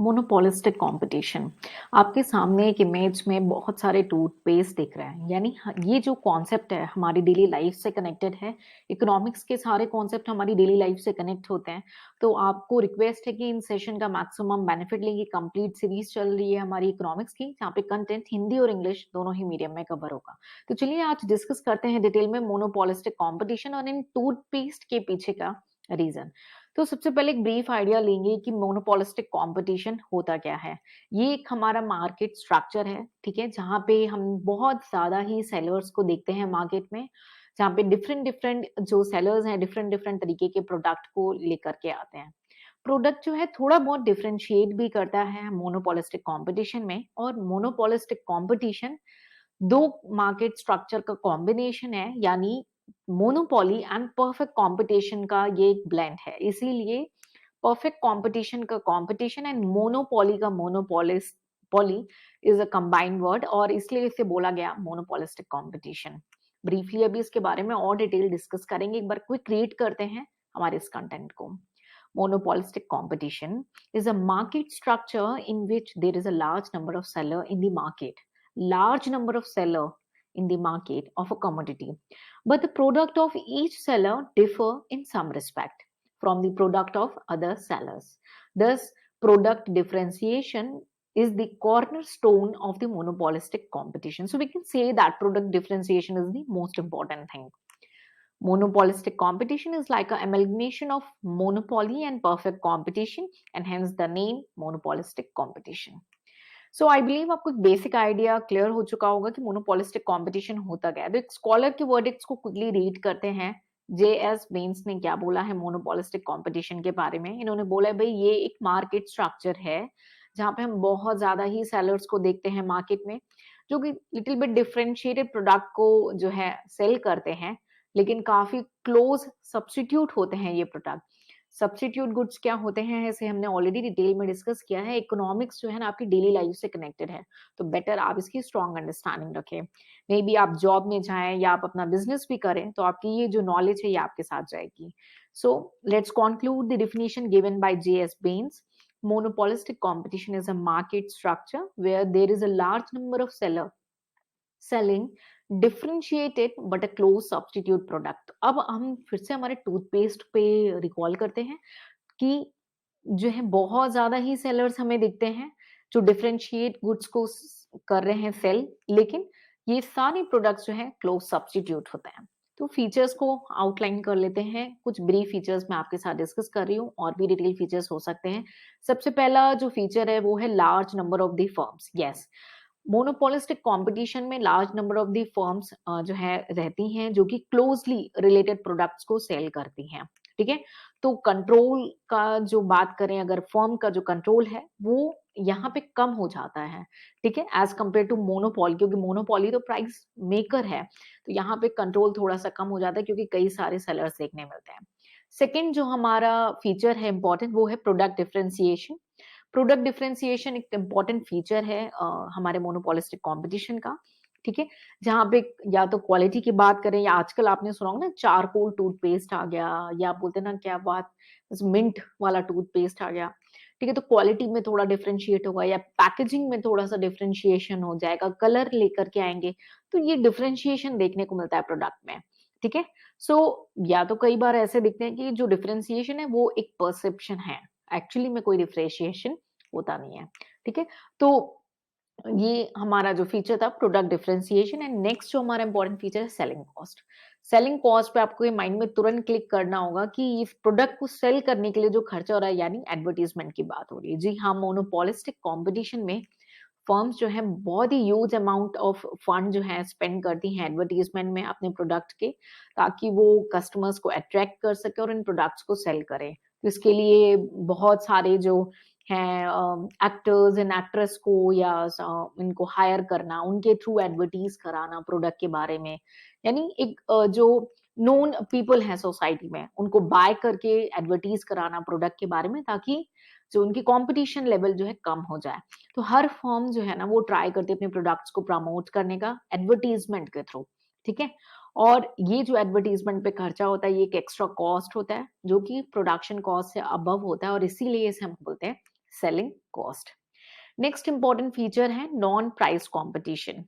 Monopolistic competition. आपके सामने एक इमेज में बहुत सारे टूथपेस्ट दिख रहे हैं, यानी ये जो कॉन्सेप्ट है हमारी डेली लाइफ से कनेक्टेड है। इकोनॉमिक्स के सारे कॉन्सेप्ट हमारी डेली लाइफ से कनेक्ट होते हैं। तो आपको रिक्वेस्ट है कि इन सेशन का मैक्सिमम बेनिफिट लेंगे। कंप्लीट सीरीज चल रही है हमारी इकोनॉमिक्स की, जहाँ पे कंटेंट हिंदी और इंग्लिश दोनों ही मीडियम में कवर होगा। तो चलिए आज डिस्कस करते हैं डिटेल में मोनोपोलिस्टिक कॉम्पिटिशन और इन टूथपेस्ट के पीछे का रीजन। तो सबसे पहले एक ब्रीफ आइडिया लेंगे कि मोनोपोलिस्टिक कंपटीशन होता क्या है। ये एक हमारा मार्केट स्ट्रक्चर है, ठीक है, जहाँ पे हम बहुत ज्यादा ही सेलर्स को देखते हैं मार्केट में, जहाँ पे डिफरेंट डिफरेंट जो सेलर्स हैं डिफरेंट डिफरेंट तरीके के प्रोडक्ट को लेकर के आते हैं। प्रोडक्ट जो है थोड़ा बहुत डिफरेंशिएट भी करता है मोनोपोलिस्टिक कंपटीशन में। और मोनोपोलिस्टिक कंपटीशन दो मार्केट स्ट्रक्चर का कॉम्बिनेशन है, यानी मोनोपोली एंड परफेक्ट कंपटीशन का ये एक ब्लेंड है। इसीलिए परफेक्ट कंपटीशन का कंपटीशन एंड मोनोपोली का monopolies poly is a combined word, और इसलिए इसे बोला गया मोनोपोलिस्टिक कंपटीशन। ब्रीफली अभी इसके बारे में और डिटेल डिस्कस करेंगे। एक बार क्विक रीड करते हैं हमारे इस कंटेंट को। Monopolistic competition is a market structure in which there is a large number of seller in the market, large number of seller in the market of a commodity, but the product of each seller differ in some respect from the product of other sellers. Thus, product differentiation is the cornerstone of the monopolistic competition. So we can say that product differentiation is the most important thing. Monopolistic competition is like an amalgamation of monopoly and perfect competition, and hence the name monopolistic competition. So I believe आपको एक basic idea clear हो चुका होगा कि monopolistic competition होता क्या है। तो एक स्कॉलर के वर्डिक्ट्स को क्विकली रीड करते हैं। जेएस बेंस ने क्या बोला है मोनोपोलिस्टिक कंपटीशन के बारे में। इन्होंने बोला है भाई ये एक मार्केट स्ट्रक्चर है जहाँ पे हम बहुत ज्यादा ही सेलर्स को देखते हैं मार्केट में, जो कि लिटिल बिट डिफरेंशिएटेड प्रोडक्ट को जो है सेल करते हैं, लेकिन काफी क्लोज सब्स्टिट्यूट होते हैं ये प्रोडक्ट। सब्स्टिट्यूट गुड्स क्या होते हैं ऐसे हमने ऑलरेडी डिटेल में डिस्कस किया है। इकोनॉमिक्स जो है ना आपकी डेली लाइफ से कनेक्टेड है, तो बेटर आप इसकी स्ट्रॉन्ग अंडरस्टैंडिंग रखें। मे बी आप जॉब में जाएं या आप अपना बिजनेस भी करें, तो आपकी ये जो नॉलेज है ये आपके साथ जाएगी। So let's conclude the definition given by JS बेन्स। Monopolistic competition is a market structure where there is a large number of seller selling differentiated but a close substitute product। अब हम फिर से हमारे टूथपेस्ट पे रिकॉल करते हैं कि जो है बहुत ज्यादा ही सेलर्स हमें दिखते हैं जो डिफरेंशिएट गुड्स को कर रहे हैं सेल, लेकिन ये सारे प्रोडक्ट्स जो है क्लोज सब्स्टिट्यूट होते हैं। तो फीचर्स को आउटलाइन कर लेते हैं। कुछ ब्रीफ फीचर्स मैं आपके साथ डिस्कस कर रही हूँ, और भी डिटेल फीचर्स हो सकते हैं। सबसे पहला जो फीचर है वो है large number of the firms. Yes, monopolistic competition में large number of the firms जो है रहती हैं, जो कि क्लोजली रिलेटेड प्रोडक्ट्स को सेल करती हैं, ठीक है। तो कंट्रोल का जो बात करें, अगर फर्म का जो कंट्रोल है वो यहाँ पे कम हो जाता है, ठीक है, एज कम्पेयर टू मोनोपोली, क्योंकि मोनोपोली तो प्राइस मेकर है, तो यहाँ पे कंट्रोल थोड़ा सा कम हो जाता है क्योंकि कई सारे सेलर्स देखने मिलते हैं। सेकेंड जो हमारा फीचर है इंपॉर्टेंट, वो है प्रोडक्ट डिफरेंशिएशन। प्रोडक्ट डिफरेंशिएशन एक इम्पॉर्टेंट फीचर है हमारे मोनोपोलिस्टिक कंपटीशन का, ठीक है, जहाँ पे या तो क्वालिटी की बात करें, या आजकल आपने सुना होगा ना चारकोल टूथपेस्ट आ गया, या आप बोलते हैं ना क्या बात, मिंट वाला टूथपेस्ट आ गया, ठीक है। तो क्वालिटी में थोड़ा डिफरेंशिएट होगा, या पैकेजिंग में थोड़ा सा डिफरेंशिएशन हो जाएगा, कलर लेकर के आएंगे, तो ये डिफरेंशिएशन देखने को मिलता है प्रोडक्ट में, ठीक है। सो या तो कई बार ऐसे दिखते हैं कि जो डिफरेंशिएशन है वो एक परसेप्शन है, एक्चुअली में कोई डिफरेंशिएशन होता नहीं है, ठीक है। तो ये हमारा जो फीचर था प्रोडक्ट डिफरेंशिएशन। एंड नेक्स्ट जो हमारा इंपॉर्टेंट फीचर है सेलिंग कॉस्ट। सेलिंग कॉस्ट पे आपको ये माइंड में तुरंत क्लिक करना होगा कि इस प्रोडक्ट को सेल करने के लिए जो खर्चा हो रहा है, यानी एडवर्टीजमेंट की बात हो रही है। जी हाँ, मोनोपोलिस्टिक कंपटीशन में फर्म्स जो है बहुत ही ह्यूज अमाउंट ऑफ फंड जो है स्पेंड करती हैं एडवर्टीजमेंट में अपने प्रोडक्ट के, ताकि वो कस्टमर्स को अट्रैक्ट कर सके और इन प्रोडक्ट्स को सेल करें। तो इसके लिए बहुत सारे जो हैं एक्टर्स एंड एक्ट्रेस को या इनको हायर करना, उनके थ्रू एडवर्टीज कराना प्रोडक्ट के बारे में, यानी एक जो नोन पीपल हैं सोसाइटी में उनको बाय करके एडवर्टीज कराना प्रोडक्ट के बारे में, ताकि जो उनकी कंपटीशन लेवल जो है कम हो जाए। तो हर फर्म जो है ना वो ट्राई करती है अपने प्रोडक्ट्स को प्रमोट करने का एडवर्टीजमेंट के थ्रू, ठीक है। और ये जो एडवर्टीजमेंट पे खर्चा होता है ये एक एक्स्ट्रा कॉस्ट होता है, जो कि प्रोडक्शन कॉस्ट से अबव होता है, और इसीलिए इसे हम बोलते हैं selling cost. Next important feature है non price competition.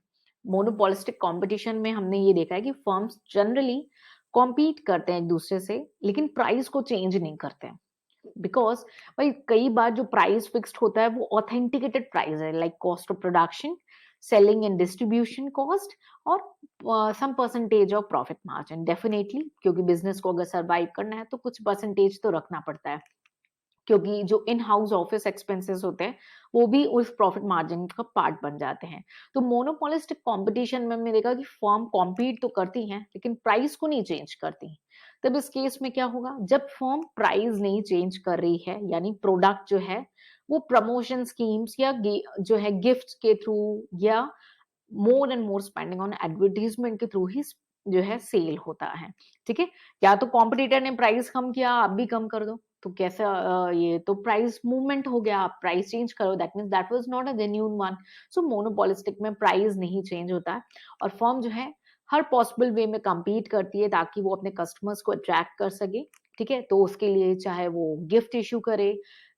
Monopolistic competition में हमने ये देखा है कि फर्म्स जनरली कॉम्पीट करते हैं एक दूसरे से, लेकिन प्राइस को चेंज नहीं करते हैं। बिकॉज भाई कई बार जो प्राइस फिक्स्ड होता है वो ऑथेंटिकेटेड प्राइस है, like cost of production, selling and distribution cost, और some percentage of profit margin. Definitely, क्योंकि बिजनेस को अगर सर्वाइव करना है तो कुछ परसेंटेज तो रखना पड़ता है, क्योंकि जो इन हाउस ऑफिस एक्सपेंसेस होते हैं वो भी उस प्रॉफिट मार्जिन का पार्ट बन जाते हैं। तो मोनोपोलिस्टिक कंपटीशन में हमने देखा कि फर्म कॉम्पीट तो करती हैं लेकिन प्राइस को नहीं चेंज करती। तब इस केस में क्या होगा, जब फर्म प्राइस नहीं चेंज कर रही है, यानी प्रोडक्ट जो है वो प्रमोशन स्कीम्स या जो है गिफ्ट के थ्रू या more and more spending on advertisement के थ्रू ही जो है सेल होता है। ठीक है, या तो कॉम्पिटिटर ने प्राइस कम किया, आप भी कम कर दो, तो कैसा ये तो प्राइस मूवमेंट हो गया, आप प्राइस चेंज करो, that means that was not a genuine one. So monopolistic में प्राइस नहीं चेंज होता है, और फर्म जो है हर पॉसिबल वे में compete करती है ताकि वो अपने कस्टमर्स को अट्रैक्ट कर सके। ठीक है, तो उसके लिए चाहे वो गिफ्ट इशू करे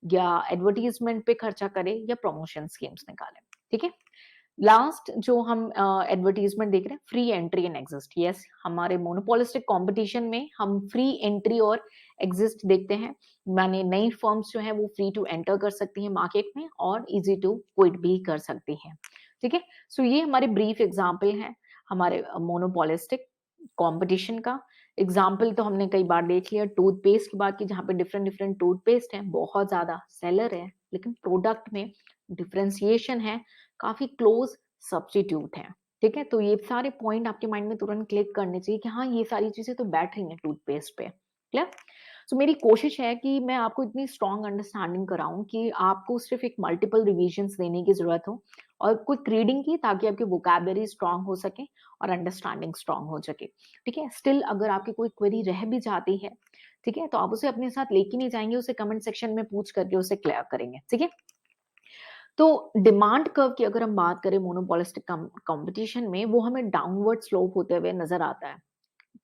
या एडवर्टीजमेंट पे खर्चा करे या प्रमोशन स्कीम्स निकाले। ठीक है, लास्ट जो हम एडवर्टीजमेंट देख रहे हैं, free entry and exist. Yes, हमारे मोनोपोलिस्टिक कंपटीशन में हम फ्री एंट्री और एग्जिस्ट देखते हैं, माने नई फर्म्स जो है वो फ्री टू एंटर कर सकती हैं मार्केट में और इजी टू क्विट भी कर सकती हैं। ठीक है, सो ये हमारे ब्रीफ एग्जाम्पल है हमारे मोनोपोलिस्टिक कंपटीशन का। एग्जाम्पल तो हमने कई बार देख लिया टूथपेस्ट की बात की, जहाँ पे डिफरेंट डिफरेंट टूथपेस्ट हैं, बहुत ज्यादा सेलर है, लेकिन प्रोडक्ट में डिफरेंशिएशन है, काफी क्लोज सब्स्टिट्यूट है। ठीक है, तो ये सारे पॉइंट आपके माइंड में तुरंत क्लिक करने चाहिए कि हाँ ये सारी चीजें तो बैठ रही हैं टूथपेस्ट पे। क्लियर? सो मेरी कोशिश है कि मैं आपको इतनी स्ट्रॉन्ग अंडरस्टैंडिंग कराऊं कि आपको सिर्फ एक मल्टीपल रिविजन्स देने की जरूरत हो और क्विक रीडिंग की, ताकि आपकी वोकैबुलरी स्ट्रॉन्ग हो सके और अंडरस्टैंडिंग स्ट्रॉन्ग हो सके। ठीक है, स्टिल अगर आपकी कोई क्वेरी रह भी जाती है, ठीक है, तो आप उसे अपने साथ लेके नहीं जाएंगे, उसे कमेंट सेक्शन में पूछ करके उसे क्लियर करेंगे। ठीक है, तो डिमांड कर्व की अगर हम बात करें मोनोपोलिस्टिक कंपटीशन में, वो हमें डाउनवर्ड स्लोप होते हुए नजर आता है।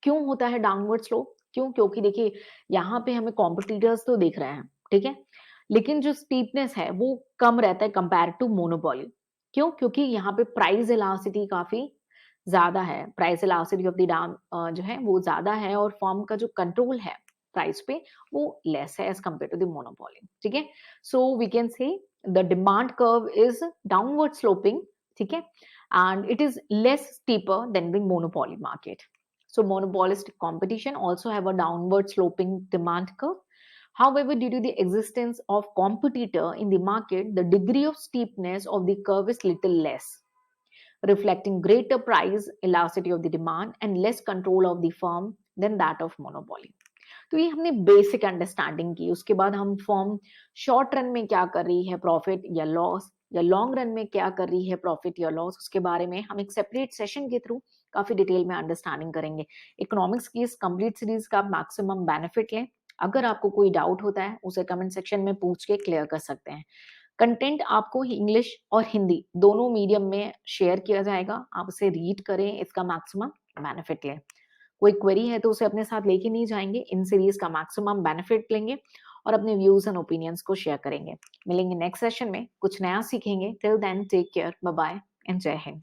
क्यों होता है डाउनवर्ड स्लोप? क्यों? क्योंकि देखिए यहाँ पे हमें कॉम्पिटिटर्स तो दिख रहे हैं, ठीक है, लेकिन जो स्टीपनेस है वो कम रहता है कंपेयर टू मोनोपोली। क्यों? क्योंकि यहाँ पे प्राइस इलास्टिसिटी काफी ज्यादा है, प्राइस इलास्टिसिटी ऑफ द डाम जो है वो ज्यादा है, और फर्म का जो कंट्रोल है प्राइस पे वो लेस है as compared to the monopoly. ठीक है, so we can say the demand curve is downward sloping. ठीक है, and it is less steeper than the monopoly market. So monopolistic competition also have a downward sloping demand curve. However, due to the existence of competitor in the market, the degree of steepness of the curve is little less, reflecting greater price elasticity of the demand and less control of the firm than that of monopoly. तो ये हमने basic understanding की। उसके बाद हम firm short run में क्या कर रही है, प्रॉफिट या लॉस, या लॉन्ग रन में क्या कर रही है, प्रॉफिट या लॉस, उसके बारे में हम एक सेपरेट सेशन के थ्रू काफी डिटेल में अंडरस्टैंडिंग करेंगे। इकोनॉमिक्स की इस कंप्लीट सीरीज का मैक्सिमम बेनिफिट लें। अगर आपको कोई डाउट होता है उसे कमेंट सेक्शन में पूछ के क्लियर कर सकते हैं। कंटेंट आपको इंग्लिश और हिंदी दोनों मीडियम में शेयर किया जाएगा, आप उसे रीड करें, इसका मैक्सिमम बेनिफिट लें। कोई क्वेरी है तो उसे अपने साथ लेके नहीं जाएंगे, इन सीरीज का मैक्सिमम बेनिफिट लेंगे और अपने व्यूज एंड ओपिनियंस को शेयर करेंगे। मिलेंगे नेक्स्ट सेशन में, कुछ नया सीखेंगे। Till then take care, bye bye and Jai Hind.